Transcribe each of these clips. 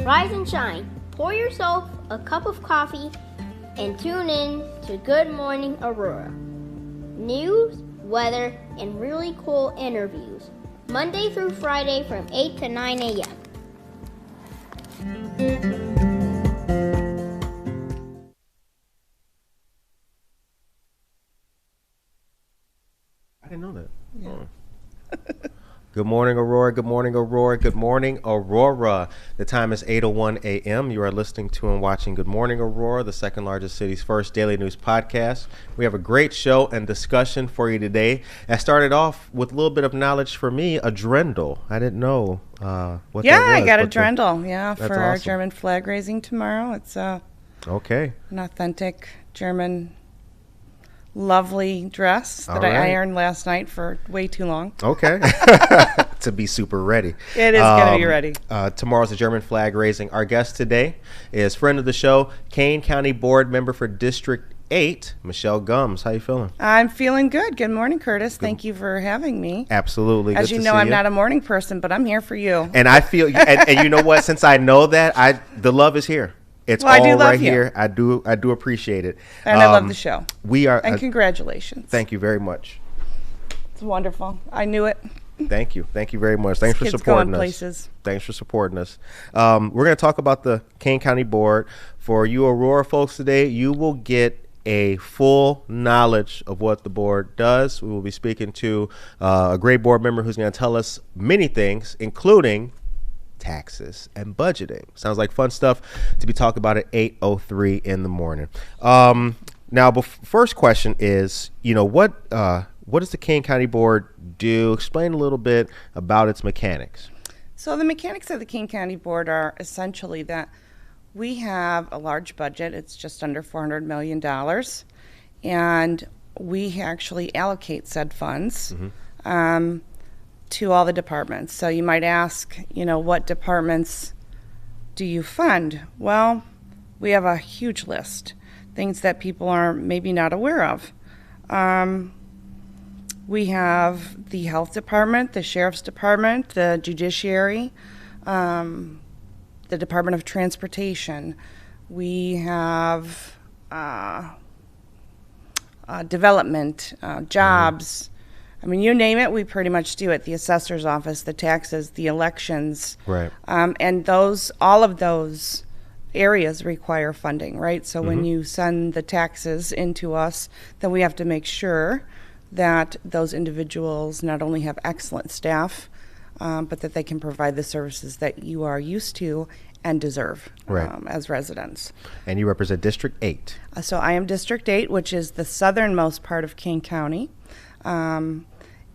rise and shine. Pour yourself a cup of coffee and tune in to Good Morning Aurora. News, weather, and really cool interviews. Monday through Friday from 8 to 9 a.m. I didn't know that. Yeah. Oh. Good morning, Aurora. Good morning, Aurora. Good morning, Aurora. The time is 8:01 a.m. You are listening to and watching Good Morning, Aurora, the second largest city's first daily news podcast. We have a great show and discussion for you today. I started off with a little bit of knowledge for me, a drendel. I didn't know what that was. Yeah, I got a drendel, for awesome. Our German flag raising tomorrow. It's okay. An authentic German lovely dress that right. I ironed last night for way too long. Okay. To be super ready. It is going to be ready. Tomorrow's the German flag raising. Our guest today is friend of the show, Kane County Board Member for District 8, Michelle Gumz. How you feeling? I'm feeling good. Good morning, Curtis. Thank you for having me. Absolutely. As you know, I'm not a morning person, but I'm here for you. And I feel, and you know what? Since I know that, the love is here. It's all right here. I do appreciate it. And I love the show. We are. And congratulations. Thank you very much. It's wonderful. I knew it. Thank you. Thank you very much. Thanks for supporting us. Places. Thanks for supporting us. We're going to talk about the Kane County Board. For you Aurora folks today, you will get a full knowledge of what the board does. We will be speaking to a great board member who's going to tell us many things, including taxes and budgeting. Sounds like fun stuff to be talked about at 8:03 in the morning. Now, first question is, what does the Kane County Board do? Explain a little bit about its mechanics. So the mechanics of the Kane County Board are essentially that we have a large budget. It's just under $400 million. And we actually allocate said funds to all the departments. So you might ask, what departments do you fund? Well, we have a huge list, things that people are maybe not aware of. We have the health department, the sheriff's department, the judiciary, the Department of Transportation. We have development, jobs. I mean, you name it, we pretty much do it. The assessor's office, the taxes, the elections. Right. And all of those areas require funding, right? So when you send the taxes into us, then we have to make sure that those individuals not only have excellent staff, but that they can provide the services that you are used to and deserve as residents. And you represent District 8. So I am District 8, which is the southernmost part of Kane County.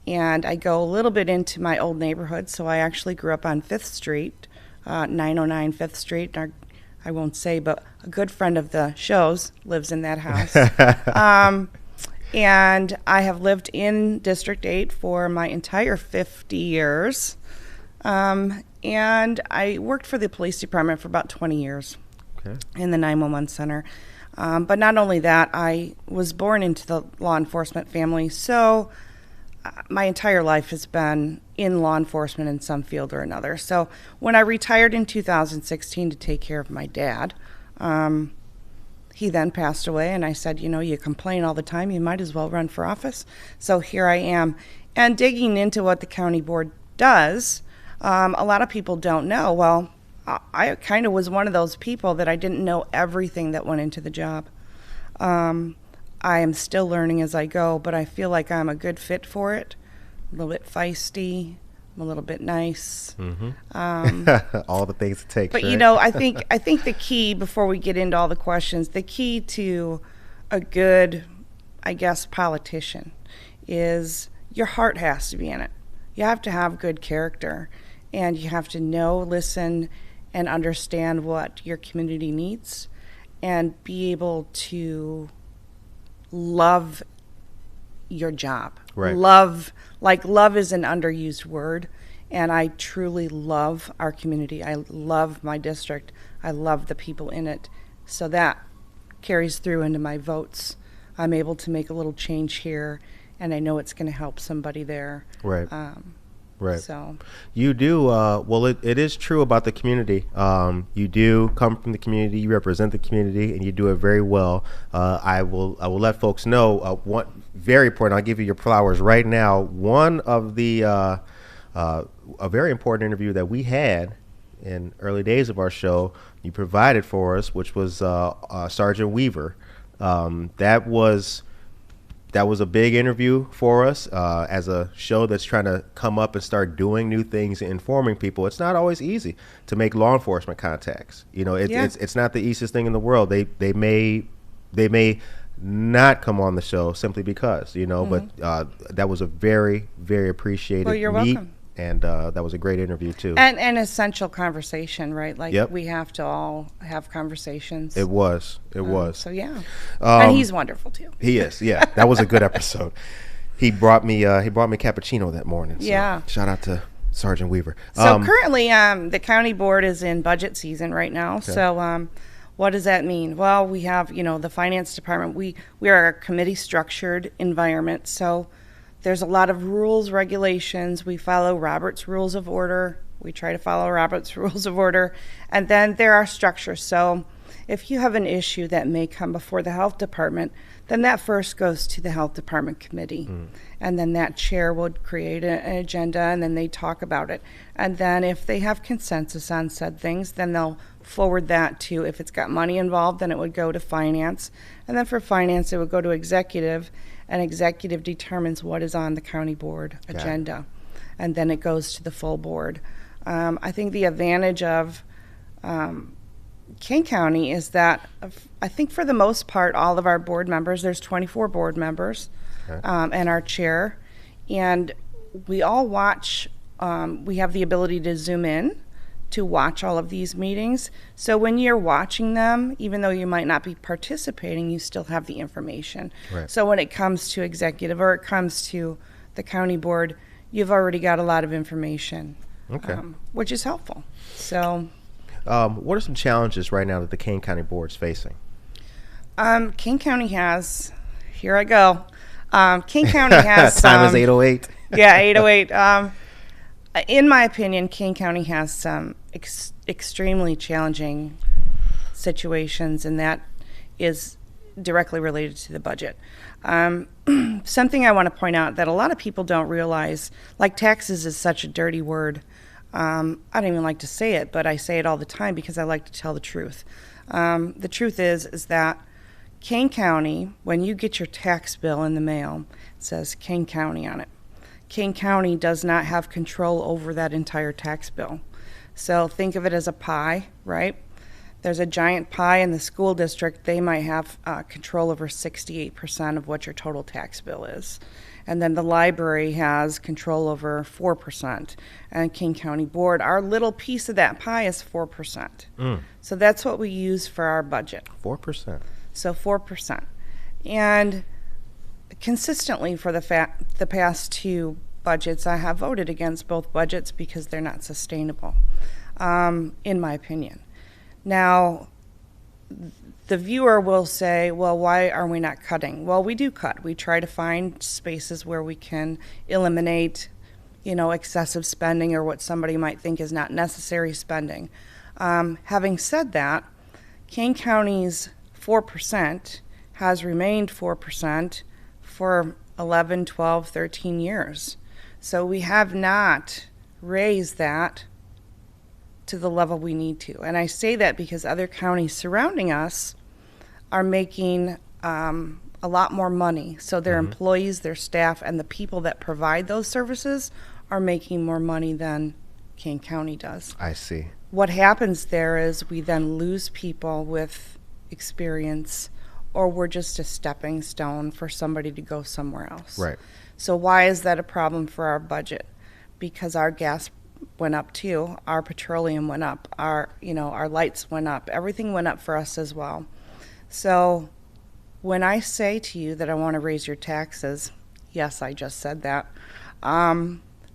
And I go a little bit into my old neighborhood, so I actually grew up on 5th Street, 909 5th Street. I won't say, but a good friend of the show's lives in that house. And I have lived in District 8 for my entire 50 years. And I worked for the police department for about 20 years in the 911 center. But not only that, I was born into the law enforcement family, so my entire life has been in law enforcement in some field or another. So when I retired in 2016 to take care of my dad, he then passed away, and I said, you complain all the time, you might as well run for office. So here I am. And digging into what the county board does, a lot of people don't know. Well, I kind of was one of those people that I didn't know everything that went into the job. I am still learning as I go, but I feel like I'm a good fit for it. A little bit feisty, I'm a little bit nice. All the things it takes. But right? I think the key, before we get into all the questions, the key to a good, politician is your heart has to be in it. You have to have good character, and you have to know, listen, and understand what your community needs, and be able to love your job. Right. Love is an underused word, and I truly love our community. I love my district. I love the people in it. So that carries through into my votes. I'm able to make a little change here, and I know it's going to help somebody there. Right. Right. So you do well. It is true about the community. You do come from the community. You represent the community, and you do it very well. I will let folks know. One very important. I'll give you your flowers right now. One of the a very important interview that we had in early days of our show, you provided for us, which was Sergeant Weaver. That was a big interview for us as a show that's trying to come up and start doing new things and informing people. It's not always easy to make law enforcement contacts. You know, it's not the easiest thing in the world. They may not come on the show simply because, you know, but that was a very, very appreciated Well, you're welcome. And that was a great interview too. And an essential conversation, right? Like we have to all have conversations. It was. So yeah. And he's wonderful too. He is. Yeah, that was a good episode. He brought me cappuccino that morning. So yeah. Shout out to Sergeant Weaver. So currently, the county board is in budget season right now. Okay. So what does that mean? Well, we have, the finance department. We are a committee structured environment. So there's a lot of rules, regulations. We follow Robert's Rules of Order. We try to follow Robert's Rules of Order. And then there are structures. So if you have an issue that may come before the health department, then that first goes to the health department committee. And then that chair would create an agenda, and then they talk about it. And then if they have consensus on said things, then they'll forward that to, if it's got money involved, then it would go to finance. And then for finance, it would go to executive, and executive determines what is on the county board agenda. And then it goes to the full board. I think the advantage of Kane County is that I think for the most part, all of our board members, there's 24 board members, and our chair, and we all watch, we have the ability to zoom in to watch all of these meetings. So when you're watching them, even though you might not be participating, you still have the information. Right. So when it comes to executive or it comes to the county board, you've already got a lot of information, which is helpful. So what are some challenges right now that the Kane County Board's facing? Kane County has, here I go. Kane County has Time is 8:08. Yeah, 8:08. In my opinion, Kane County has some extremely challenging situations, and that is directly related to the budget. Something I want to point out that a lot of people don't realize, like taxes is such a dirty word. I don't even like to say it, but I say it all the time because I like to tell the truth. The truth is that Kane County, when you get your tax bill in the mail, it says Kane County on it. Kane County does not have control over that entire tax bill. So think of it as a pie, right? There's a giant pie in the school district. They might have control over 68% of what your total tax bill is. And then the library has control over 4%. And Kane County Board, our little piece of that pie is 4%. So that's what we use for our budget. 4%. So 4%. And consistently for the past two budgets, I have voted against both budgets because they're not sustainable, in my opinion. Now, the viewer will say, well, why are we not cutting? Well, we do cut. We try to find spaces where we can eliminate, excessive spending or what somebody might think is not necessary spending. Having said that, Kane County's 4% has remained 4% for 11, 12, 13 years. So we have not raised that to the level we need to. And I say that because other counties surrounding us are making a lot more money. So their employees, their staff, and the people that provide those services are making more money than Kane County does. I see. What happens there is we then lose people with experience, or we're just a stepping stone for somebody to go somewhere else. Right. So why is that a problem for our budget? Because our gas went up too, our petroleum went up, our lights went up, everything went up for us as well. So when I say to you that I want to raise your taxes, yes, I just said that,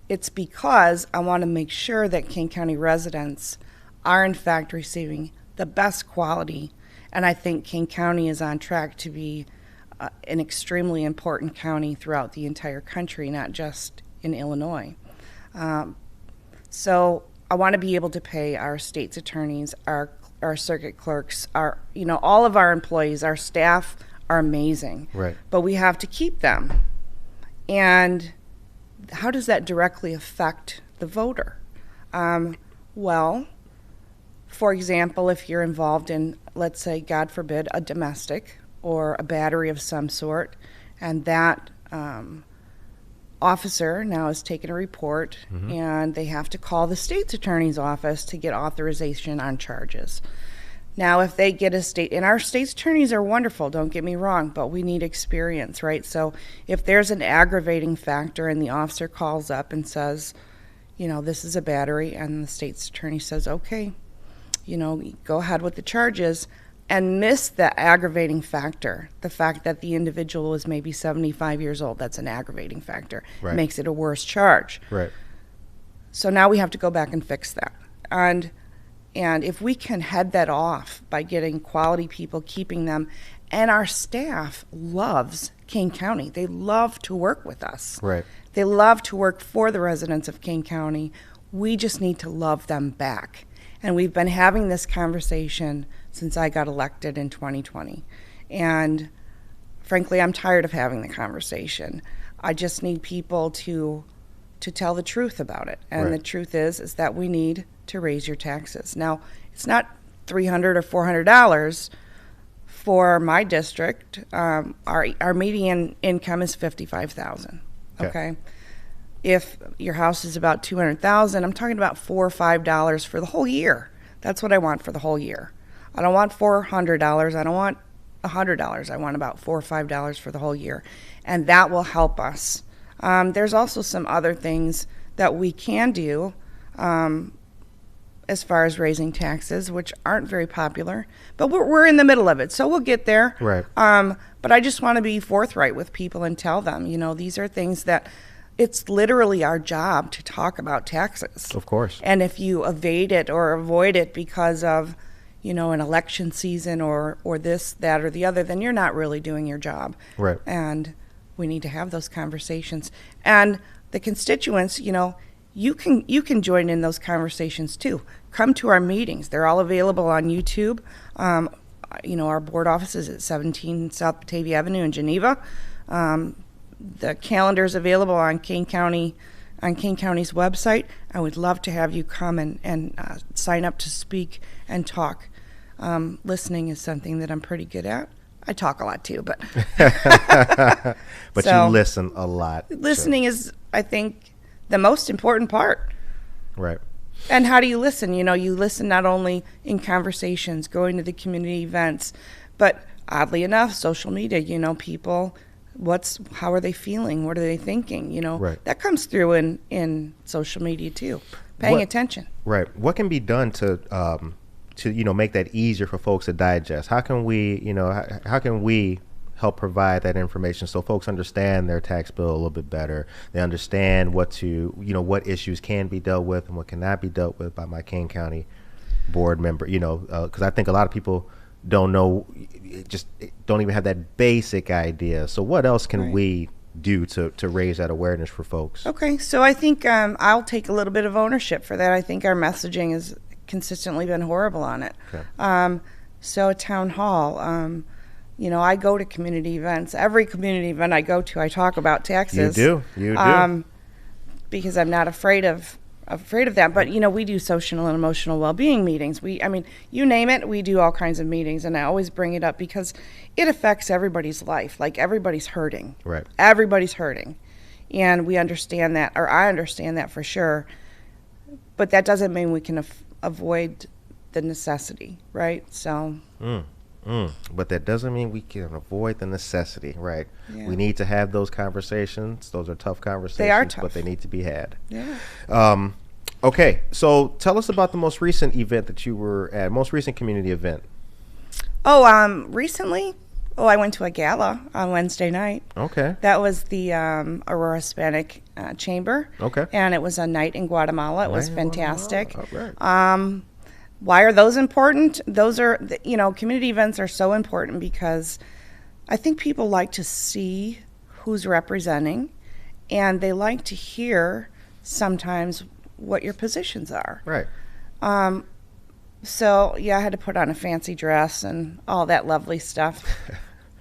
it's because I want to make sure that Kane County residents are in fact receiving the best quality. And I think Kane County is on track to be an extremely important county throughout the entire country, not just in Illinois. So I want to be able to pay our state's attorneys, our circuit clerks, all of our employees, our staff are amazing. Right. But we have to keep them. And how does that directly affect the voter? Well, for example, if you're involved in, let's say, God forbid, a domestic or a battery of some sort, and that officer now has taken a report, and they have to call the state's attorney's office to get authorization on charges. Now, if they get and our state's attorneys are wonderful, don't get me wrong, but we need experience, right? So if there's an aggravating factor and the officer calls up and says, this is a battery, and the state's attorney says, okay, go ahead with the charges, and miss the aggravating factor, the fact that the individual was maybe 75 years old, that's an aggravating factor. Right. It makes it a worse charge. Right. So now we have to go back and fix that. And if we can head that off by getting quality people, keeping them, and our staff loves Kane County. They love to work with us. Right. They love to work for the residents of Kane County. We just need to love them back. And we've been having this conversation since I got elected in 2020. And frankly, I'm tired of having the conversation. I just need people to tell the truth about it. And Right. the truth is that we need to raise your taxes. Now, it's not $300 or $400 for my district. Our median income is $55,000. Okay. If your house is about $200,000, I'm talking about $4 or $5 for the whole year. That's what I want for the whole year. I don't want $400. I don't want $100. I want about $4 or $5 for the whole year, and that will help us. There's also some other things that we can do as far as raising taxes, which aren't very popular, but we're in the middle of it, so we'll get there. Right. But I just want to be forthright with people and tell them, these are things that it's literally our job to talk about taxes. Of course. And if you evade it or avoid it because of, an election season or this, that, or the other, then you're not really doing your job. Right. And we need to have those conversations. And the constituents, you can join in those conversations too. Come to our meetings. They're all available on YouTube. Our board office is at 17 South Batavia Avenue in Geneva. The calendar is available on Kane County's website. I would love to have you come and sign up to speak and talk. Listening is something that I'm pretty good at. I talk a lot too, but but you listen a lot. Listening is, I think, the most important part. Right. And how do you listen? You listen not only in conversations, going to the community events, but oddly enough, social media, people, how are they feeling? What are they thinking? Right. That comes through in social media too, paying attention. Right. What can be done to make that easier for folks to digest? How can we, how can we help provide that information so folks understand their tax bill a little bit better? They understand what issues can be dealt with and what cannot be dealt with by my Kane County board member, because I think a lot of people don't know, just don't even have that basic idea. So what else can we do to raise that awareness for folks? Okay, so I think I'll take a little bit of ownership for that. I think our messaging has consistently been horrible on it. Okay. So at town hall, I go to community events. Every community event I go to, I talk about taxes. You do. Because I'm not afraid of that. But we do social and emotional well-being meetings. You name it, we do all kinds of meetings, and I always bring it up because it affects everybody's life. Like, everybody's hurting. Right. Everybody's hurting, and we understand that, or I understand that for sure. But that doesn't mean we can avoid the necessity, right? So. But that doesn't mean we can avoid the necessity, right? Yeah. We need to have those conversations. Those are tough conversations. They are tough. But they need to be had. Yeah. Okay, so tell us about the most recent event that you were at, most recent community event. Recently? I went to a gala on Wednesday night. Okay. That was the Aurora Hispanic Chamber. Okay. And it was a night in Guatemala. It was fantastic. All right. Why are those important? Those are, community events are so important because I think people like to see who's representing, and they like to hear sometimes what your positions are. Right. So, yeah, I had to put on a fancy dress and all that lovely stuff,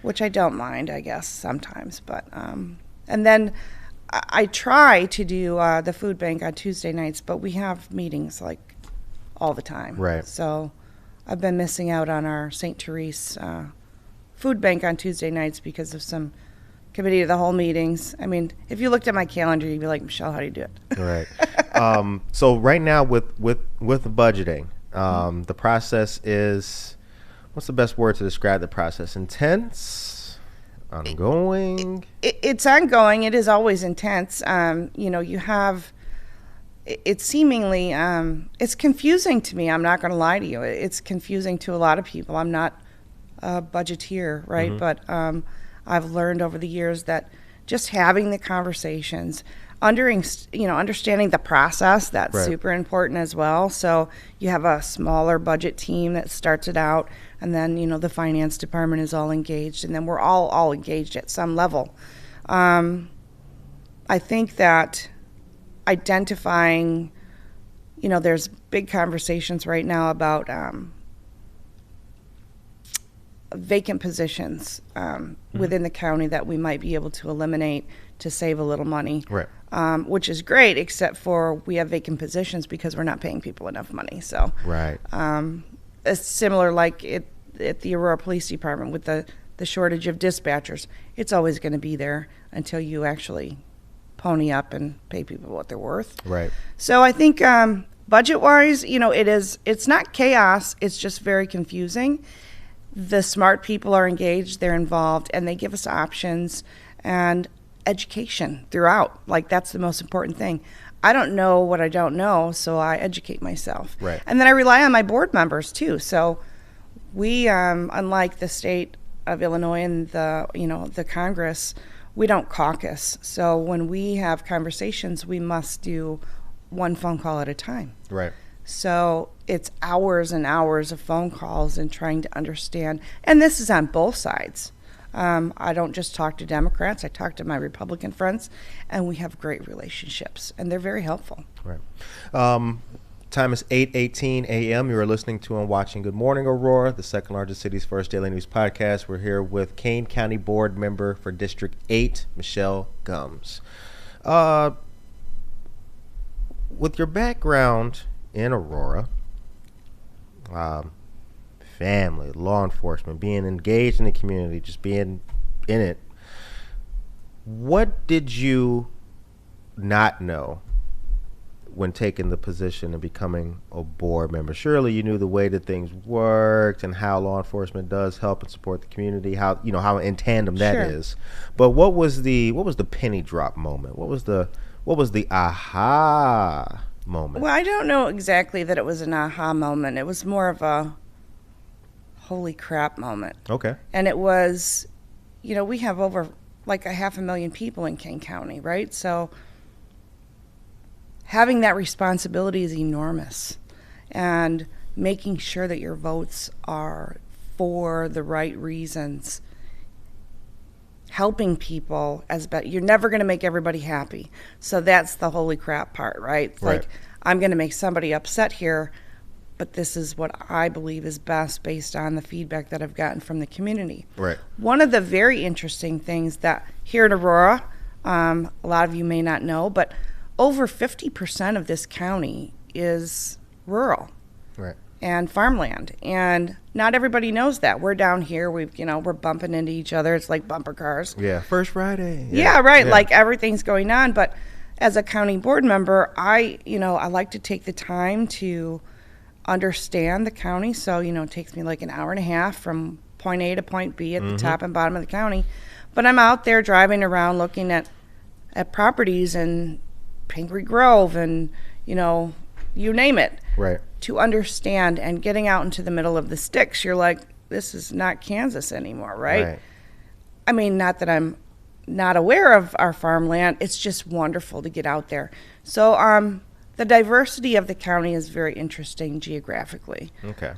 which I don't mind, I guess, sometimes. But and then I try to do the food bank on Tuesday nights, but we have meetings like all the time. Right. So I've been missing out on our St. Therese food bank on Tuesday nights because of some committee of the whole meetings. I mean, if you looked at my calendar, you'd be like, Michelle, how do you do it? Right. So right now with budgeting, the process is, what's the best word to describe the process? Intense? Ongoing? It's ongoing. It is always intense. You have, it's seemingly, it's confusing to me. I'm not going to lie to you. It's confusing to a lot of people. I'm not a budgeteer, right? But I've learned over the years that just having the conversations, understanding the process, that's right. super important as well. So you have a smaller budget team that starts it out, and then, the finance department is all engaged, and then we're all engaged at some level. I think that identifying, there's big conversations right now about vacant positions within the county that we might be able to eliminate to save a little money. Right. Which is great, except for we have vacant positions because we're not paying people enough money. So, right. It's similar like at the Aurora Police Department with the shortage of dispatchers. It's always going to be there until you actually pony up and pay people what they're worth. Right. So I think budget-wise, it's not chaos. It's just very confusing. The smart people are engaged, they're involved, and they give us options and education throughout. Like, that's the most important thing. I don't know what I don't know, so I educate myself. Right. And then I rely on my board members too. So we, unlike the state of Illinois and the Congress, we don't caucus. So when we have conversations, we must do one phone call at a time. Right. So it's hours and hours of phone calls and trying to understand. And this is on both sides. I don't just talk to Democrats. I talk to my Republican friends, and we have great relationships, and they're very helpful. Right. Time is 8:18 a.m. You are listening to and watching Good Morning Aurora, the second largest city's first daily news podcast. We're here with Kane County Board Member for District 8, Michelle Gumz. With your background in Aurora, family, law enforcement, being engaged in the community, just being in it, what did you not know when taking the position and becoming a board member? Surely you knew the way that things worked and how law enforcement does help and support the community, how in tandem that Sure. is. But what was the penny drop moment? What was the aha moment? Well, I don't know exactly that it was an aha moment. It was more of a holy crap moment. Okay. And it was, we have over like 500,000 people in Kane County, right? So having that responsibility is enormous, and making sure that your votes are for the right reasons, helping people you're never going to make everybody happy. So that's the holy crap part, right? It's Right. like, I'm going to make somebody upset here, but this is what I believe is best based on the feedback that I've gotten from the community. Right. One of the very interesting things that here in Aurora, a lot of you may not know, but over 50% of this county is rural. Right. And farmland, and not everybody knows that. We're down here, we're bumping into each other. It's like bumper cars. Yeah. First Friday. Yeah, right. Yeah. Like everything's going on. But as a county board member, I like to take the time to understand the county. So, it takes me like an hour and a half from point A to point B at the top and bottom of the county. But I'm out there driving around looking at properties in Pingree Grove and, you name it. Right. To understand, and getting out into the middle of the sticks, you're like, this is not Kansas anymore, right? I mean, not that I'm not aware of our farmland. It's just wonderful to get out there. So the diversity of the county is very interesting geographically. Okay.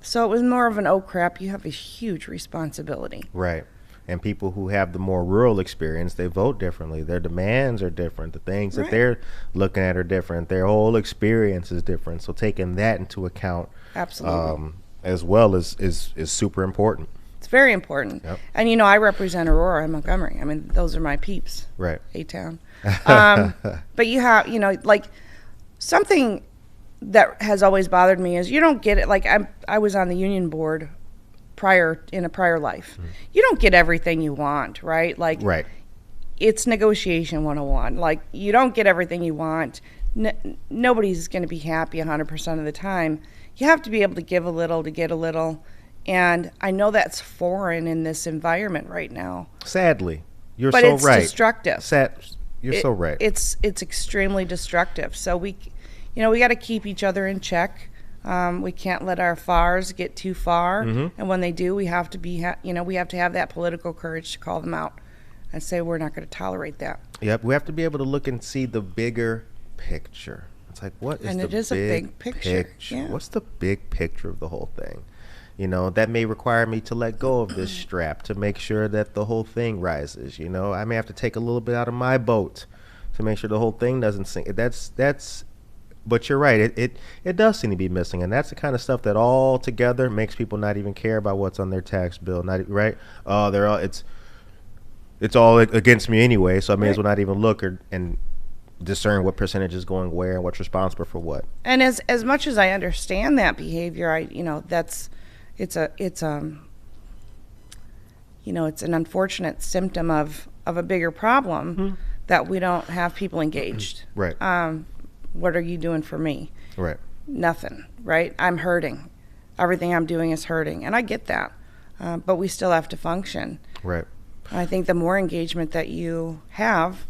So it was more of an, oh crap, you have a huge responsibility. Right. And people who have the more rural experience, they vote differently. Their demands are different. The things that Right. they're looking at are different. Their whole experience is different. So taking that into account Absolutely. as well is super important. It's very important. Yep. And, you know, I represent Aurora and Montgomery. I mean, those are my peeps. Right. A-Town. But you have, you know, like something that has always bothered me is you don't get it. Like I was on the union board in a prior life. You don't get everything you want, right? Like Right. it's negotiation 101. Like you don't get everything you want. Nobody's going to be happy 100% of the time. You have to be able to give a little to get a little. And I know that's foreign in this environment right now. Sadly, you're But so it's right. destructive. You're so right. It's extremely destructive. So we got to keep each other in check. We can't let our FARs get too far, and when they do, we have to we have to have that political courage to call them out and say we're not going to tolerate that. Yep, we have to be able to look and see the bigger picture. It's like, what is And the it is a big picture. Yeah. What's the big picture of the whole thing? You know, that may require me to let go of this strap to make sure that the whole thing rises. You know, I may have to take a little bit out of my boat to make sure the whole thing doesn't sink. But you're right. It does seem to be missing, and that's the kind of stuff that all together makes people not even care about what's on their tax bill. Not right. It's all against me anyway, so I may as well not even look and discern what percentage is going where and what's responsible for what. And as much as I understand that behavior, it's an unfortunate symptom of a bigger problem that we don't have people engaged. Right. What are you doing for me? Right. Nothing, right? I'm hurting. Everything I'm doing is hurting. And I get that. But we still have to function. Right. I think the more engagement that you have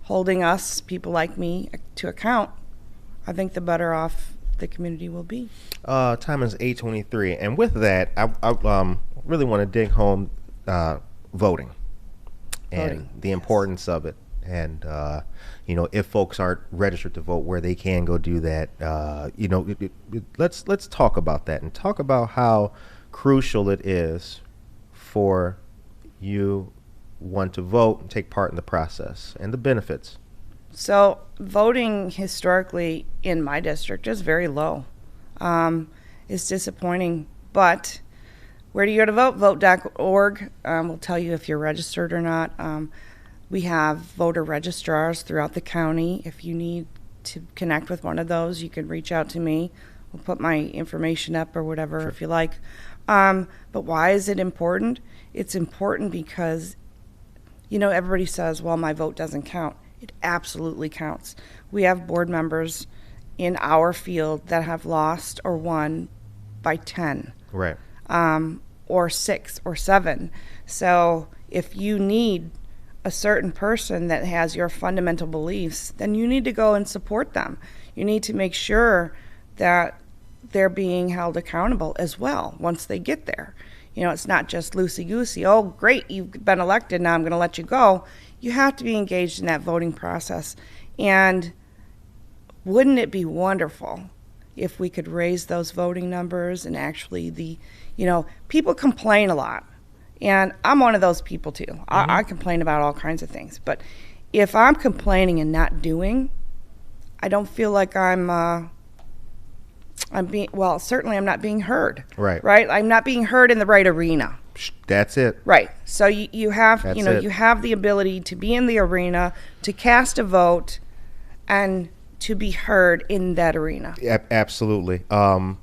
holding us, people like me, to account, I think the better off the community will be. Time is 8:23. And with that, I really want to dig home voting and the importance of it. And, if folks aren't registered to vote, where they can go do that, let's talk about that and talk about how crucial it is for you want to vote and take part in the process and the benefits. So voting historically in my district is very low. It's disappointing, but where do you go to vote? Vote.org will tell you if you're registered or not. We have voter registrars throughout the county. If you need to connect with one of those, you can reach out to me. We'll put my information up or whatever if you like. But why is it important? It's important because, everybody says, well, my vote doesn't count. It absolutely counts. We have board members in our field that have lost or won by 10. Right. Or 6 or 7. So if you need a certain person that has your fundamental beliefs, then you need to go and support them. You need to make sure that they're being held accountable as well once they get there. It's not just loosey-goosey, oh, great, you've been elected, now I'm going to let you go. You have to be engaged in that voting process. And wouldn't it be wonderful if we could raise those voting numbers and actually people complain a lot. And I'm one of those people too. I complain about all kinds of things. But if I'm complaining and not doing, I don't feel like I'm certainly I'm not being heard. Right. Right? I'm not being heard in the right arena. That's it. Right. So you have, That's you have the ability to be in the arena, to cast a vote, and to be heard in that arena. Absolutely. I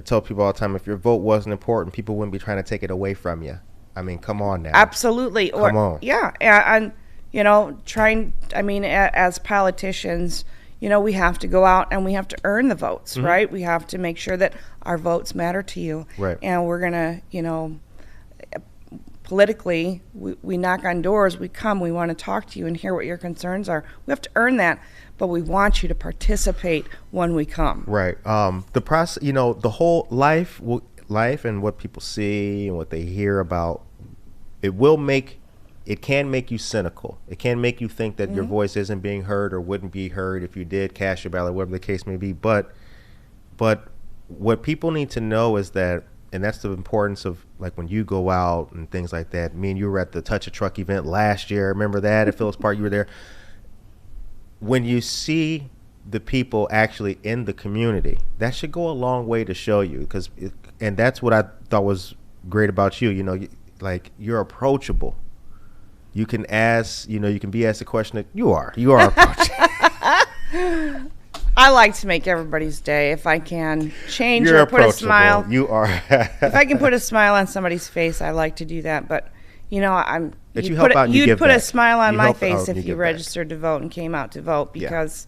tell people all the time, if your vote wasn't important, people wouldn't be trying to take it away from you. I mean, come on now. Absolutely. Come on. Yeah. And as politicians, we have to go out and we have to earn the votes, right? We have to make sure that our votes matter to you. Right. And we're going to, politically, we knock on doors, we come, we want to talk to you and hear what your concerns are. We have to earn that, but we want you to participate when we come. Right. The process, the whole life and what people see and what they hear about, it can make you cynical. It can make you think that your voice isn't being heard or wouldn't be heard if you did cast your ballot, whatever the case may be. But what people need to know is that, and that's the importance of like when you go out and things like that. Me and you were at the Touch a Truck event last year. Remember that at Phillips Park? You were there. When you see the people actually in the community, that should go a long way to show you, and that's what I thought was great about you. You know, like you're approachable. You can ask, you know, you can be asked a question that you are approachable. I like to make everybody's day. If I can change You're or put a smile, you are. if I can put a smile on somebody's face, I like to do that. But you know, you help out and you give put a back. smile on You my help out face and if you you give back. registered to vote and came out to vote, because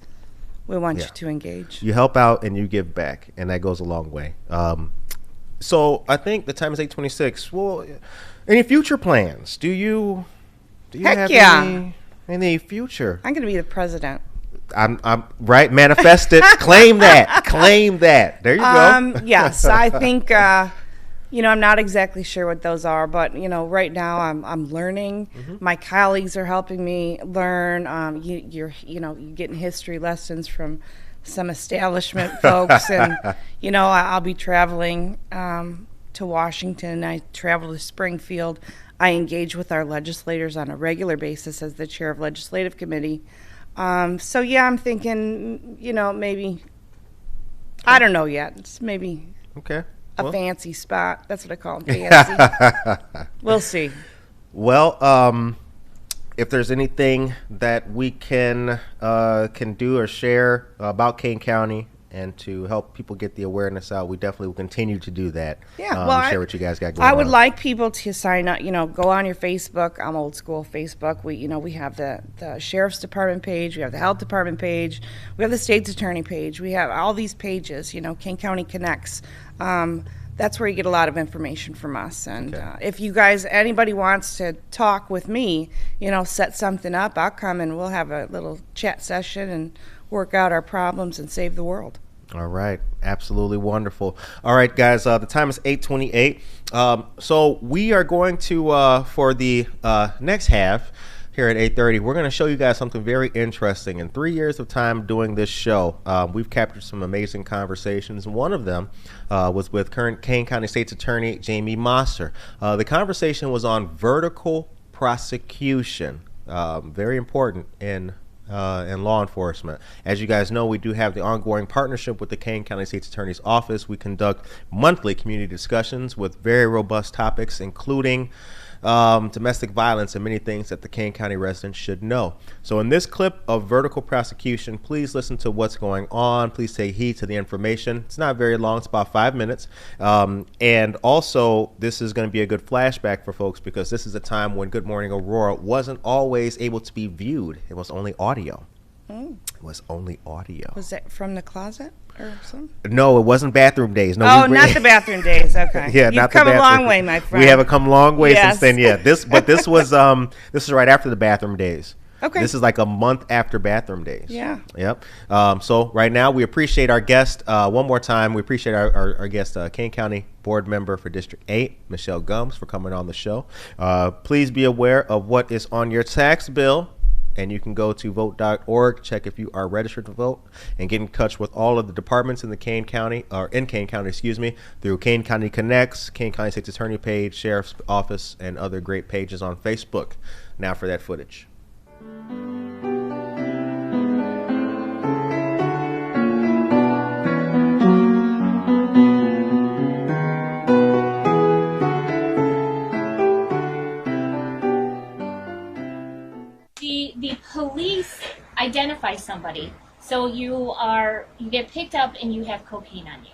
we want you to engage. You help out and you give back, and that goes a long way. So I think the time is 8:26. Well, any future plans? Do you Heck have any future? I'm going to be the president. I'm right. Manifest it. Claim that. Claim that. There you go. Yes, I think. You know, I'm not exactly sure what those are, but you know, right now I'm learning. My colleagues are helping me learn. You're getting history lessons from some establishment folks, and you know, I'll be traveling to Washington. I travel to Springfield. I engage with our legislators on a regular basis as the chair of legislative committee. So yeah, I'm thinking, you know, maybe, I don't know yet. It's maybe a fancy spot. That's what I call them, fancy. We'll see. Well, if there's anything that we can do or share about Kane County and to help people get the awareness out, we definitely will continue to do that. Yeah, well, share what you guys got going on. I would like people to sign up. You know, go on your Facebook. I'm old school Facebook. We have the sheriff's department page. We have the health department page. We have the state's attorney page. We have all these pages. You know, Kane County Connects. That's where you get a lot of information from us. And if you guys, anybody wants to talk with me, you know, set something up, I'll come and we'll have a little chat session and work out our problems and save the world. All right. Absolutely wonderful. All right, guys, the time is 8:28. So we are going to, for the next half here at 8:30, we're going to show you guys something very interesting. In 3 years of time doing this show, we've captured some amazing conversations. One of them was with current Kane County State's Attorney Jamie Mosser. The conversation was on vertical prosecution, very important in law enforcement. As you guys know, we do have the ongoing partnership with the Kane County State's Attorney's Office. We conduct monthly community discussions with very robust topics, including domestic violence and many things that the Kane County residents should know. So in this clip of vertical prosecution, please listen to what's going on. Please take heed to the information. It's not very long. It's about 5 minutes. And also, this is going to be a good flashback for folks because this is a time when Good Morning Aurora wasn't always able to be viewed. It was only audio. It was only audio. Was that from the closet or something? No, it wasn't bathroom days. No, not the bathroom days. Okay. Yeah, You've come a long way, my friend. We have come a long way since then. Yeah, this was this is right after the bathroom days. Okay. This is like a month after bathroom days. Yeah. Yep. So right now we appreciate our guest one more time. We appreciate our guest, Kane County Board Member for District 8, Michelle Gumz, for coming on the show. Please be aware of what is on your tax bill. And you can go to vote.org, check if you are registered to vote, and get in touch with all of the departments in the Kane County, through Kane County Connects, Kane County State's Attorney page, Sheriff's Office, and other great pages on Facebook. Now for that footage. The police identify somebody, so you get picked up and you have cocaine on you.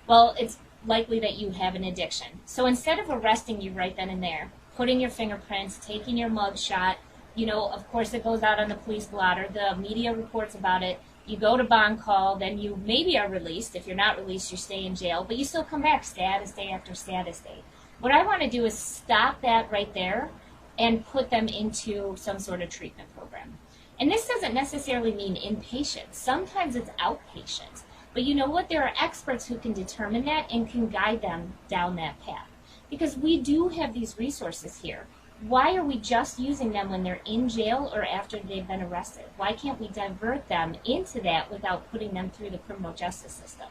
Well, it's likely that you have an addiction. So instead of arresting you right then and there, putting your fingerprints, taking your mug shot, you know, of course it goes out on the police blotter, the media reports about it, you go to bond call, then you maybe are released. If you're not released, you stay in jail, but you still come back status day after status day. What I want to do is stop that right there and put them into some sort of treatment program. And this doesn't necessarily mean inpatient. Sometimes it's outpatient. But you know what? There are experts who can determine that and can guide them down that path. Because we do have these resources here. Why are we just using them when they're in jail or after they've been arrested? Why can't we divert them into that without putting them through the criminal justice system?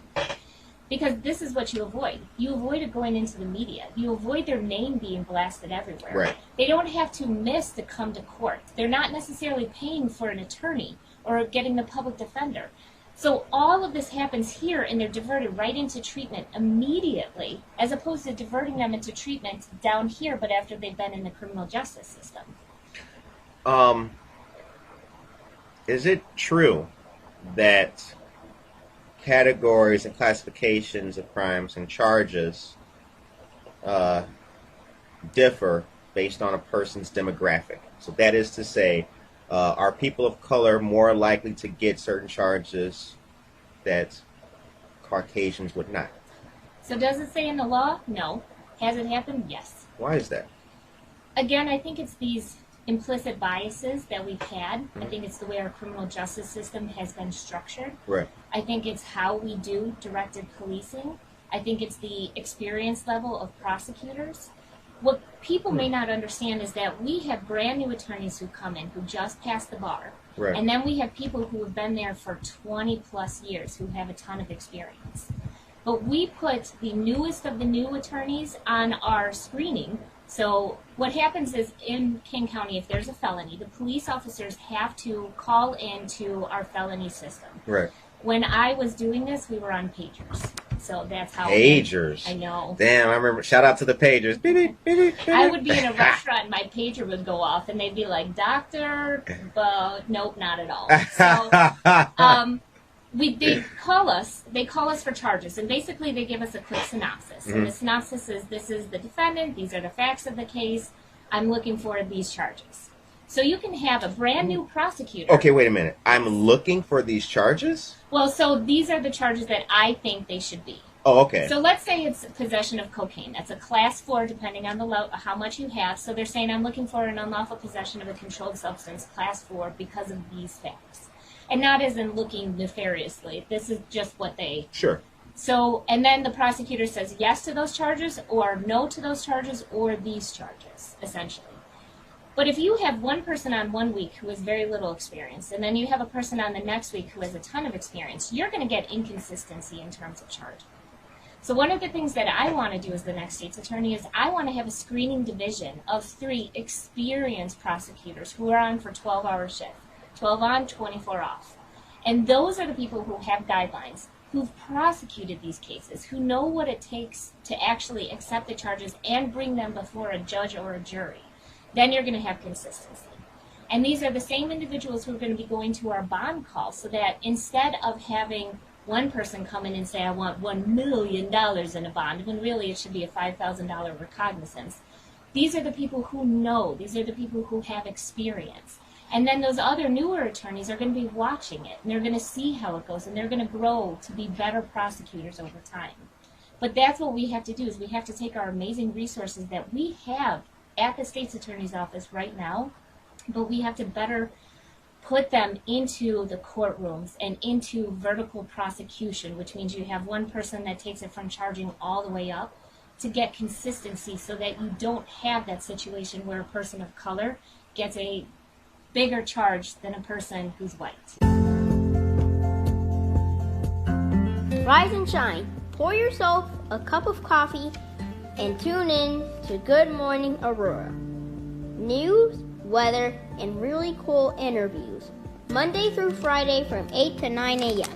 Because this is what you avoid. You avoid it going into the media. You avoid their name being blasted everywhere. Right. They don't have to miss to come to court. They're not necessarily paying for an attorney or getting the public defender. So all of this happens here, and they're diverted right into treatment immediately, as opposed to diverting them into treatment down here, but after they've been in the criminal justice system. Is it true that categories and classifications of crimes and charges differ based on a person's demographic? So that is to say, are people of color more likely to get certain charges that Caucasians would not? So does it say in the law? No. Has it happened? Yes. Why is that? Again, I think it's these implicit biases that we've had. I think it's the way our criminal justice system has been structured. Right. I think it's how we do directed policing. I think it's the experience level of prosecutors. What people may not understand is that we have brand new attorneys who come in who just passed the bar. Right. And then we have people who have been there for 20 plus years who have a ton of experience. But we put the newest of the new attorneys on our screening. So what happens is in Kane County, if there's a felony, the police officers have to call into our felony system. Right. When I was doing this, we were on pagers. So that's how. Pagers. I know. Damn, I remember. Shout out to the pagers. Beep, beep, beep, beep, beep. I would be in a restaurant and my pager would go off and they'd be like, "Doctor," but nope, not at all. So they call us for charges, and basically they give us a quick synopsis. And the synopsis is, this is the defendant, these are the facts of the case, I'm looking for these charges. So you can have a brand new prosecutor. Okay, wait a minute. I'm looking for these charges? Well, so these are the charges that I think they should be. Oh, okay. So let's say it's possession of cocaine. That's a class 4, depending on how much you have. So they're saying, I'm looking for an unlawful possession of a controlled substance, class 4, because of these facts. And not as in looking nefariously. This is just what they... Sure. So, and then the prosecutor says yes to those charges, or no to those charges, or these charges, essentially. But if you have one person on 1 week who has very little experience, and then you have a person on the next week who has a ton of experience, you're going to get inconsistency in terms of charging. So one of the things that I want to do as the next state's attorney is I want to have a screening division of 3 experienced prosecutors who are on for 12-hour shift, 12 on, 24 off. And those are the people who have guidelines, who've prosecuted these cases, who know what it takes to actually accept the charges and bring them before a judge or a jury. Then you're going to have consistency. And these are the same individuals who are going to be going to our bond call, so that instead of having one person come in and say, I want $1 million in a bond, when really it should be a $5,000 recognizance, these are the people who know. These are the people who have experience. And then those other newer attorneys are going to be watching it, and they're going to see how it goes, and they're going to grow to be better prosecutors over time. But that's what we have to do, is we have to take our amazing resources that we have at the state's attorney's office right now, but we have to better put them into the courtrooms and into vertical prosecution, which means you have one person that takes it from charging all the way up to get consistency, so that you don't have that situation where a person of color gets a bigger charge than a person who's white. Rise and shine. Pour yourself a cup of coffee and tune in to Good Morning Aurora. News, weather, and really cool interviews. Monday through Friday from 8 to 9 a.m.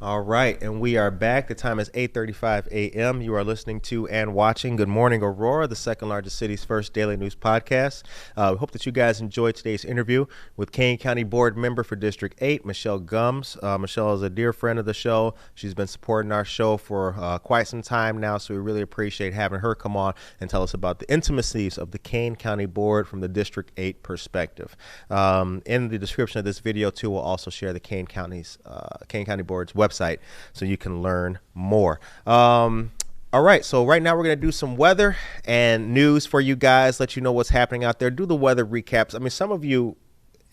All right, and we are back. The time is 8:35 a.m. You are listening to and watching Good Morning Aurora, the second largest city's first daily news podcast. We hope that you guys enjoyed today's interview with Kane County Board Member for District 8, Michelle Gumz. Michelle is a dear friend of the show. She's been supporting our show for quite some time now, so we really appreciate having her come on and tell us about the intimacies of the Kane County Board from the District 8 perspective. In the description of this video, too, we'll also share the Kane County Board's website, so you can learn more. All right, so right now we're going to do some weather and news for you guys, let you know what's happening out there, do the weather recaps. I mean, some of you,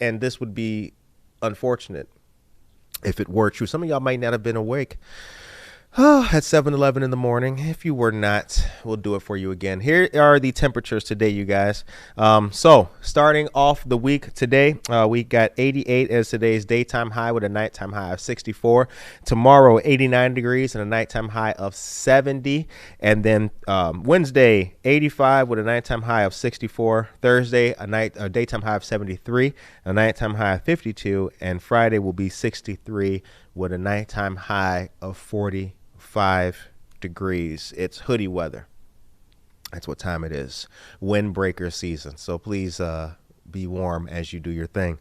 and this would be unfortunate if it were true, some of y'all might not have been awake at 7:11 in the morning. If you were not, we'll do it for you again. Here are the temperatures today, you guys. So starting off the week today, we got 88 as today's daytime high with a nighttime high of 64. Tomorrow, 89 degrees and a nighttime high of 70. And then Wednesday, 85 with a nighttime high of 64. Thursday, a daytime high of 73, a nighttime high of 52. And Friday will be 63 with a nighttime high of 45 degrees. It's hoodie weather. That's what time it is. Windbreaker season. So please be warm as you do your thing.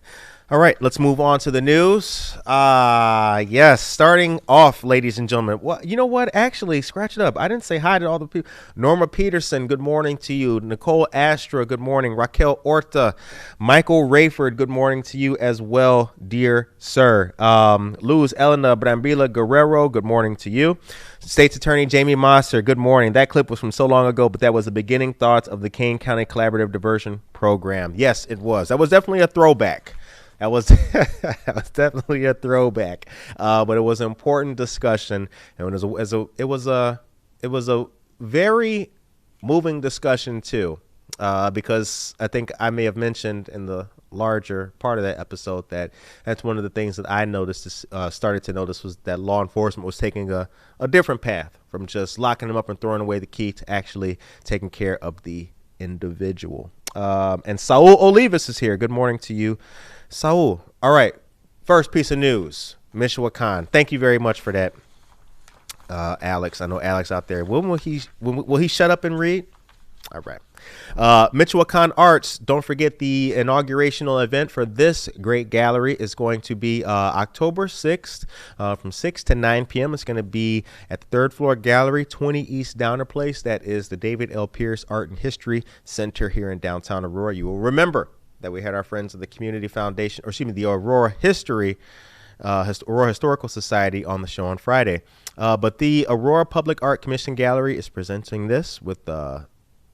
All right, let's move on to the news. Yes, starting off, ladies and gentlemen. What, you know what? Actually, scratch it up. I didn't say hi to all the people. Norma Peterson, good morning to you. Nicole Astra, good morning. Raquel Orta, Michael Rayford, good morning to you as well, dear sir. Luz Elena Brambila Guerrero, good morning to you. State's Attorney Jamie Mosser, good morning. That clip was from so long ago, but that was the beginning thoughts of the Kane County Collaborative Diversion Program. Yes, it was. That was definitely a throwback. That was definitely a throwback, but it was an important discussion, and it was a very moving discussion too, because I think I may have mentioned in the larger part of that episode that's one of the things that I noticed, started to notice, was that law enforcement was taking a different path from just locking them up and throwing away the key to actually taking care of the individual. And Saul Olivas is here. Good morning to you, Saul. All right. First piece of news, Michoacan. Thank you very much for that, Alex. I know Alex out there. When will he shut up and read? All right. Michoacan Arts, don't forget the inaugurational event for this great gallery is going to be October 6th from 6 to 9 p.m. It's going to be at the third floor gallery, 20 East Downer Place. That is the David L. Pierce Art and History Center here in downtown Aurora. You will remember that we had our friends of the Community Foundation, or excuse me, the Aurora Aurora Historical Society on the show on Friday. But the Aurora Public Art Commission Gallery is presenting this with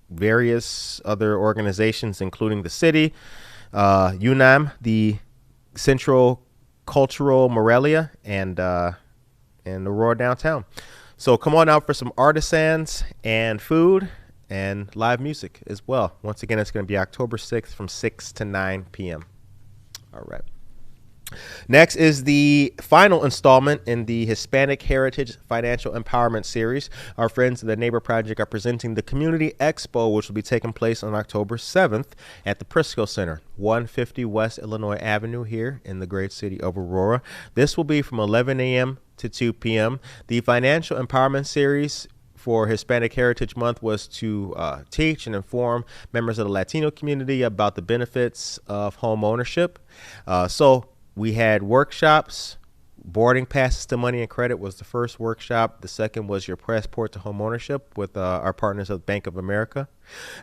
various other organizations, including the city, UNAM, the Central Cultural Morelia, and Aurora Downtown. So come on out for some artisans and food and live music as well. Once again, it's going to be October 6th from 6 to 9 p.m. All right. Next is the final installment in the Hispanic Heritage Financial Empowerment Series. Our friends at the Neighbor Project are presenting the Community Expo, which will be taking place on October 7th at the Prisco Center, 150 West Illinois Avenue here in the great city of Aurora. This will be from 11 a.m. to 2 p.m. The Financial Empowerment Series for Hispanic Heritage Month was to teach and inform members of the Latino community about the benefits of home ownership. So we had workshops. Boarding passes to money and credit was the first workshop. The second was your passport to home ownership with our partners at Bank of America.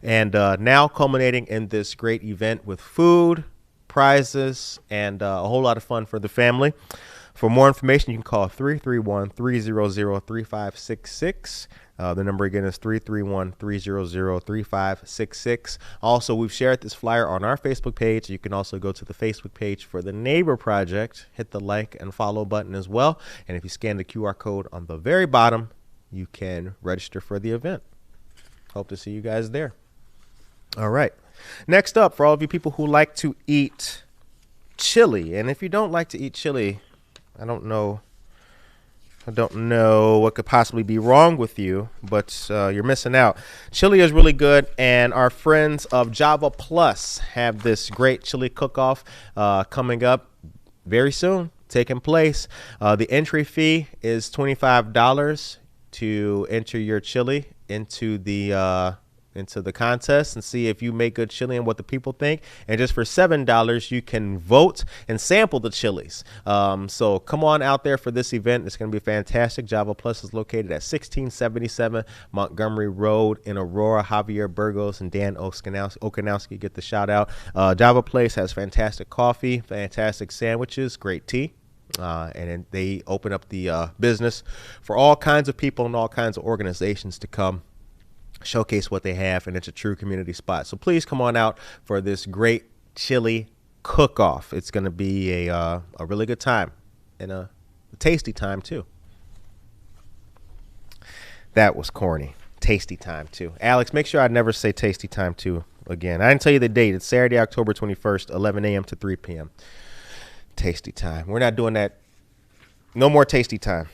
And now culminating in this great event with food, prizes, and a whole lot of fun for the family. For more information, you can call 331-300-3566. The number again is 331-300-3566. Also, we've shared this flyer on our Facebook page. You can also go to the Facebook page for the Neighbor Project. Hit the like and follow button as well. And if you scan the QR code on the very bottom, you can register for the event. Hope to see you guys there. All right. Next up, for all of you people who like to eat chili, and if you don't like to eat chili, I don't know what could possibly be wrong with you, but you're missing out. Chili is really good, and our friends of Java Plus have this great chili cook-off coming up very soon, taking place. The entry fee is $25 to enter your chili into the contest and see if you make good chili and what the people think. And just for $7, you can vote and sample the chilies. So come on out there for this event. It's going to be fantastic. Java Plus is located at 1677 Montgomery Road in Aurora. Javier Burgos and Dan Okanowski get the shout out. Java Place has fantastic coffee, fantastic sandwiches, great tea. And then they open up the business for all kinds of people and all kinds of organizations to come showcase what they have, and it's a true community spot. So please come on out for this great chili cook-off. It's going to be a really good time and a tasty time too. That was corny. Tasty Time 2. Alex, make sure I never say Tasty Time 2 again. I didn't tell you the date. It's Saturday, October 21st, 11 a.m. to 3 p.m. Tasty Time. We're not doing that. No more Tasty Time.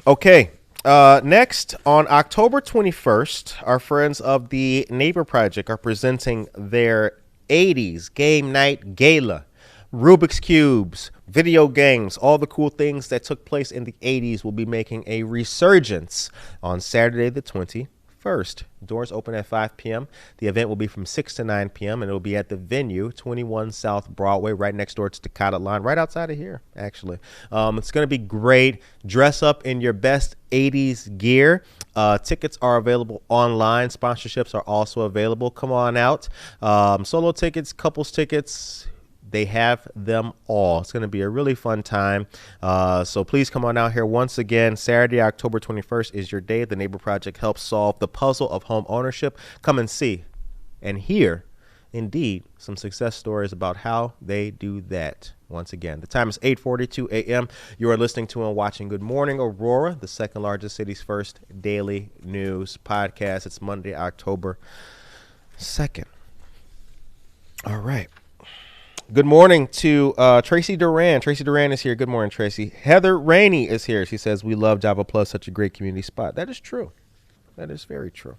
Okay. Next, on October 21st, our friends of the Neighbor Project are presenting their 80s Game Night Gala. Rubik's Cubes, video games, all the cool things that took place in the 80s will be making a resurgence on Saturday the 21st. Doors open at 5 p.m. The event will be from 6 to 9 p.m. and it will be at the venue, 21 South Broadway, right next door to the Cotted Line, right outside of here, actually. It's going to be great. Dress up in your best 80s gear. Tickets are available online. Sponsorships are also available. Come on out. Solo tickets, couples tickets. They have them all. It's going to be a really fun time. So please come on out here. Once again, Saturday, October 21st is your day. The Neighbor Project helps solve the puzzle of home ownership. Come and see and hear, indeed, some success stories about how they do that. Once again, the time is 8:42 a.m. You are listening to and watching Good Morning Aurora, the second largest city's first daily news podcast. It's Monday, October 2nd. All right. Good morning to Tracy Duran. Tracy Duran is here. Good morning, Tracy. Heather Rainey is here. She says, we love Java Plus, such a great community spot. That is true. That is very true.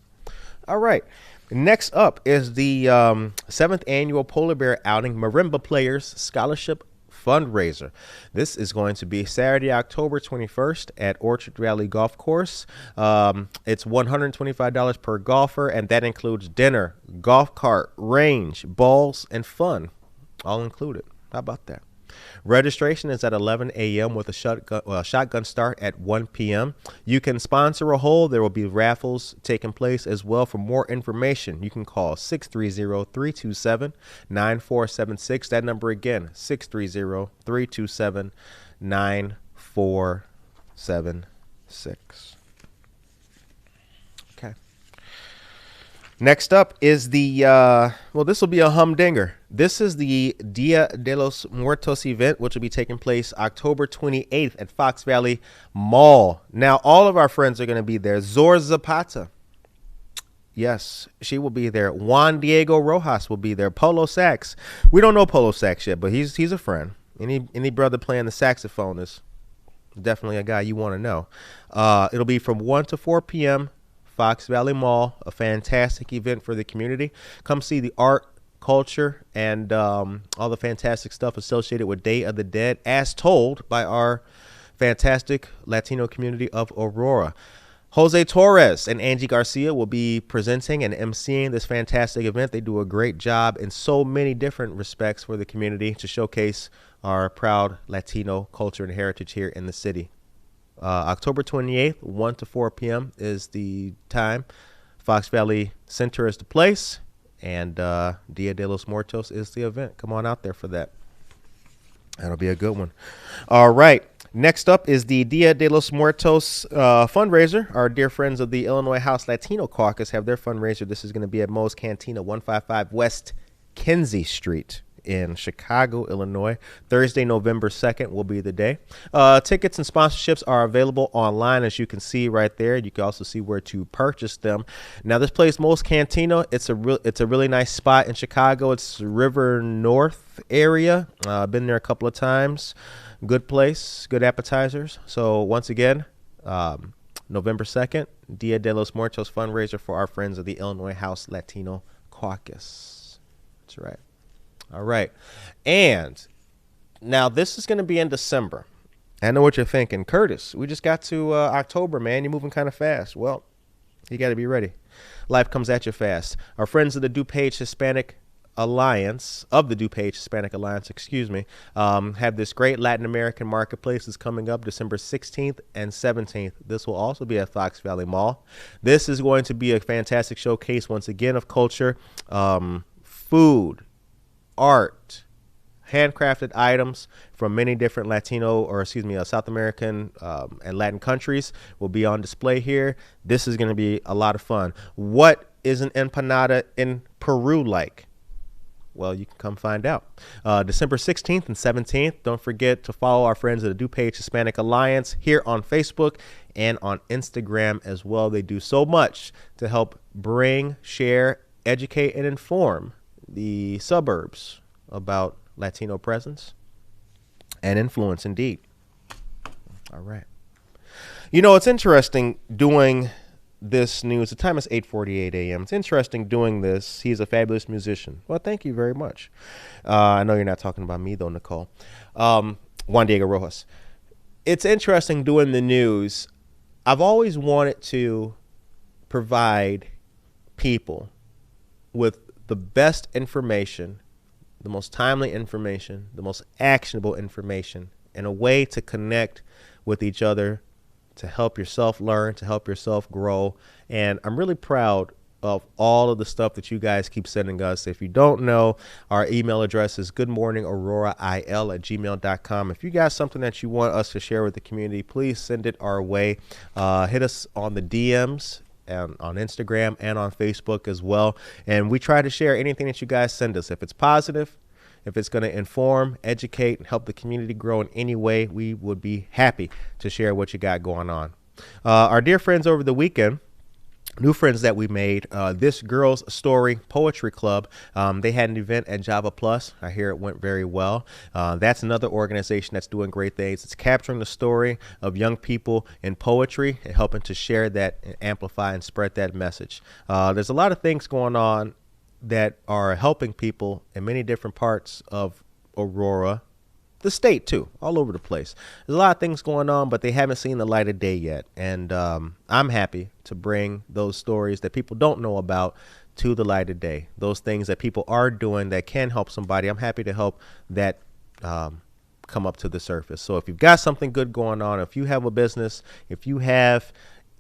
All right. Next up is the 7th annual Polar Bear Outing Marimba Players Scholarship Fundraiser. This is going to be Saturday, October 21st at Orchard Valley Golf Course. It's $125 per golfer, and that includes dinner, golf cart, range, balls, and fun. All included. How about that? Registration is at 11 a.m. with a shotgun start at 1 p.m. You can sponsor a hole. There will be raffles taking place as well. For more information, you can call 630-327-9476. That number again, 630-327-9476. Next up is the, this will be a humdinger. This is the Dia de los Muertos event, which will be taking place October 28th at Fox Valley Mall. Now, all of our friends are going to be there. Zor Zapata. Yes, she will be there. Juan Diego Rojas will be there. Polo Sax. We don't know Polo Sax yet, but he's a friend. Any brother playing the saxophone is definitely a guy you want to know. It'll be from 1 to 4 p.m. Fox Valley Mall, a fantastic event for the community. Come see the art, culture, and all the fantastic stuff associated with Day of the Dead, as told by our fantastic Latino community of Aurora. Jose Torres and Angie Garcia will be presenting and emceeing this fantastic event. They do a great job in so many different respects for the community to showcase our proud Latino culture and heritage here in the city. October 28th, 1 to 4 p.m. is the time. Fox Valley Center is the place, and Dia de los Muertos is the event. Come on out there for that. That'll be a good one. All right. Next up is the Dia de los Muertos fundraiser. Our dear friends of the Illinois House Latino Caucus have their fundraiser. This is going to be at Moe's Cantina, 155 West Kinsey Street in Chicago, Illinois. Thursday, November 2nd will be the day. Tickets and sponsorships are available online, as you can see right there. You can also see where to purchase them. Now, this place, Moe's Cantina, it's a really nice spot in Chicago. It's River North area. Been there a couple of times. Good place, good appetizers. So once again, November 2nd, Dia de los Muertos fundraiser for our friends of the Illinois House Latino Caucus. That's right. All right. And now this is going to be in December. I know what you're thinking. Curtis, we just got to October, man. You're moving kind of fast. Well, you got to be ready. Life comes at you fast. Our friends of the DuPage Hispanic Alliance, have this great Latin American marketplace that's coming up December 16th and 17th. This will also be at Fox Valley Mall. This is going to be a fantastic showcase, once again, of culture, food, art, handcrafted items from many different South American and Latin countries will be on display here. This is going to be a lot of fun. What is an empanada in Peru like? Well, you can come find out. December 16th and 17th. Don't forget to follow our friends at the DuPage Hispanic Alliance here on Facebook and on Instagram as well. They do so much to help bring, share, educate, and inform the suburbs about Latino presence and influence indeed. All right. You know, it's interesting doing this news. The time is 8:48 a.m. It's interesting doing this. He's a fabulous musician. Well, thank you very much. I know you're not talking about me, though, Nicole. Juan Diego Rojas. It's interesting doing the news. I've always wanted to provide people with the best information, the most timely information, the most actionable information, and a way to connect with each other, to help yourself learn, to help yourself grow. And I'm really proud of all of the stuff that you guys keep sending us. If you don't know, our email address is goodmorningaurora.il@gmail.com. If you got something that you want us to share with the community, please send it our way. Hit us on the DMs and on Instagram and on Facebook as well. And we try to share anything that you guys send us. If it's positive, if it's going to inform, educate, and help the community grow in any way, we would be happy to share what you got going on. Our dear friends over the weekend, new friends that we made, This Girl's Story Poetry Club, they had an event at Java Plus. I hear it went very well. That's another organization that's doing great things. It's capturing the story of young people in poetry and helping to share that and amplify and spread that message. There's a lot of things going on that are helping people in many different parts of Aurora, the state too, all over the place. There's a lot of things going on, but they haven't seen the light of day yet. And I'm happy to bring those stories that people don't know about to the light of day. Those things that people are doing that can help somebody. I'm happy to help that come up to the surface. So if you've got something good going on, if you have a business, if you have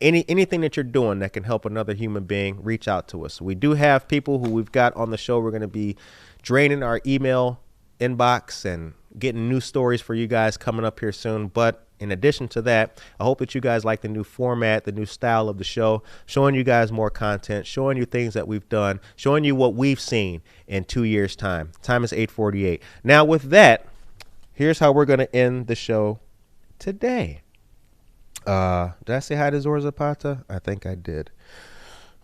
anything that you're doing that can help another human being, reach out to us. We do have people who we've got on the show. We're going to be draining our email inbox and getting new stories for you guys coming up here soon. But in addition to that, I hope that you guys like the new format, the new style of the show, showing you guys more content, showing you things that we've done, showing you what we've seen in 2 years' time. Time is 8:48. Now, with that, here's how we're going to end the show today. Did I say hi to Zora Zapata? I think I did.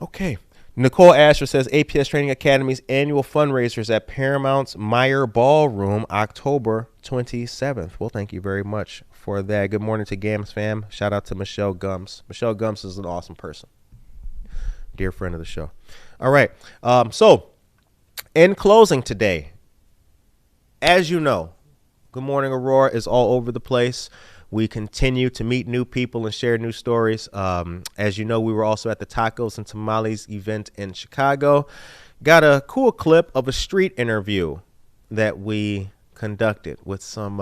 Okay. Nicole Asher says APS Training Academy's annual fundraisers at Paramount's Meyer Ballroom, October 27th. Well, thank you very much for that. Good morning to Gams fam. Shout out to Michelle Gumz. Michelle Gumz is an awesome person. Dear friend of the show. All right. So in closing today, as you know, Good Morning Aurora is all over the place. We continue to meet new people and share new stories. As you know, we were also at the Tacos and Tamales event in Chicago. Got a cool clip of a street interview that we conducted with some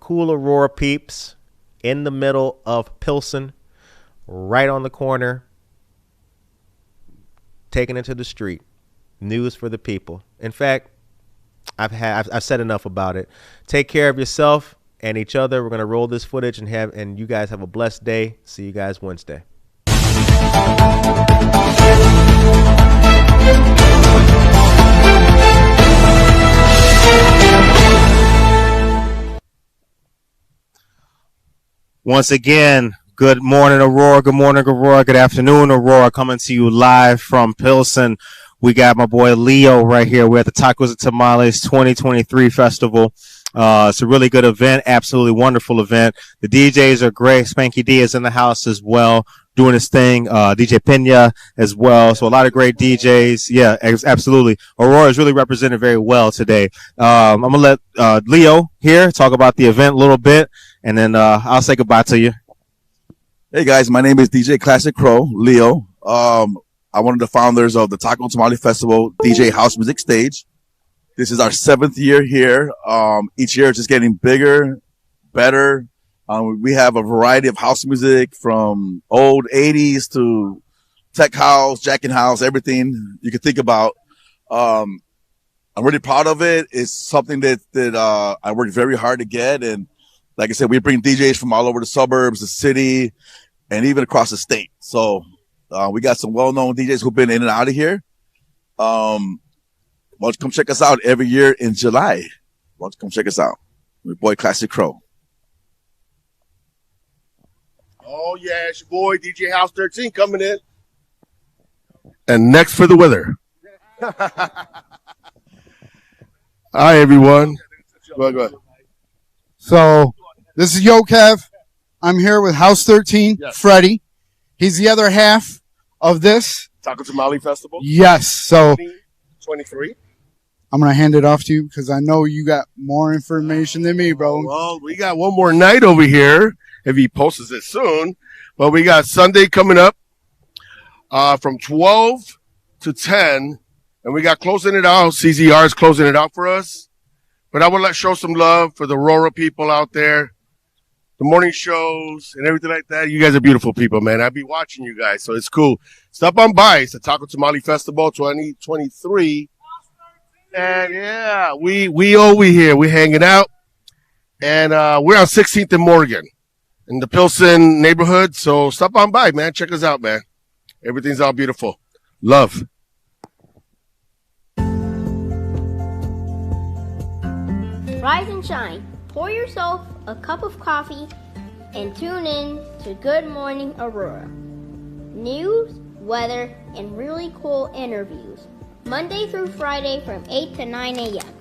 cool Aurora peeps in the middle of Pilsen, right on the corner, taking it to the street. News for the people. In fact, I've said enough about it. Take care of yourself and each other. We're going to roll this footage and you guys have a blessed day. See you guys Wednesday. Once again, good morning, Aurora. Good morning, Aurora. Good afternoon, Aurora. Coming to you live from Pilsen. We got my boy Leo right here. We're at the Tacos and Tamales 2023 Festival. It's a really good event, absolutely wonderful event. The DJs are great. Spanky D is in the house as well, doing his thing. DJ Pena as well. So a lot of great DJs. Yeah, absolutely. Aurora is really represented very well today. I'm going to let Leo here talk about the event a little bit, and then I'll say goodbye to you. Hey, guys. My name is DJ Classic Crow, Leo. I'm one of the founders of the Taco Tamale Festival DJ House Music Stage. This is our 7th year here. Each year it's just getting bigger, better. We have a variety of house music from old 80s to tech house, jacking house, everything you can think about. I'm really proud of it. It's something that I worked very hard to get. And like I said, we bring DJs from all over the suburbs, the city, and even across the state. So we got some well-known DJs who've been in and out of here. Why don't you come check us out every year in July? Why don't you come check us out? My boy Classic Crow. Oh, yeah, it's your boy, DJ House 13, coming in. And next for the weather. Hi, everyone. Go ahead. So, this is Yo Kev. I'm here with House 13, Yes. Freddie. He's the other half of this. Taco Tamale Festival. Yes. So, 2023. I'm going to hand it off to you because I know you got more information than me, bro. Well, we got one more night over here if he posts it soon. But we got Sunday coming up from 12 to 10. And we got closing it out. CZR is closing it out for us. But I would like to show some love for the Aurora people out there. The morning shows and everything like that. You guys are beautiful people, man. I'll be watching you guys, so it's cool. Stop on by. It's the Taco Tamale Festival 2023. And yeah, we over here. We're hanging out. And we're on 16th and Morgan in the Pilsen neighborhood. So stop on by, man. Check us out, man. Everything's all beautiful. Love. Rise and shine. Pour yourself a cup of coffee and tune in to Good Morning Aurora. News, weather, and really cool interviews. Monday through Friday from 8 to 9 a.m.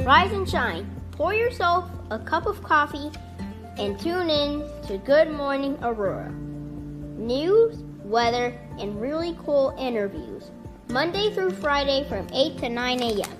Rise and shine. Pour yourself a cup of coffee and tune in to Good Morning Aurora. News, weather, and really cool interviews. Monday through Friday from 8 to 9 a.m.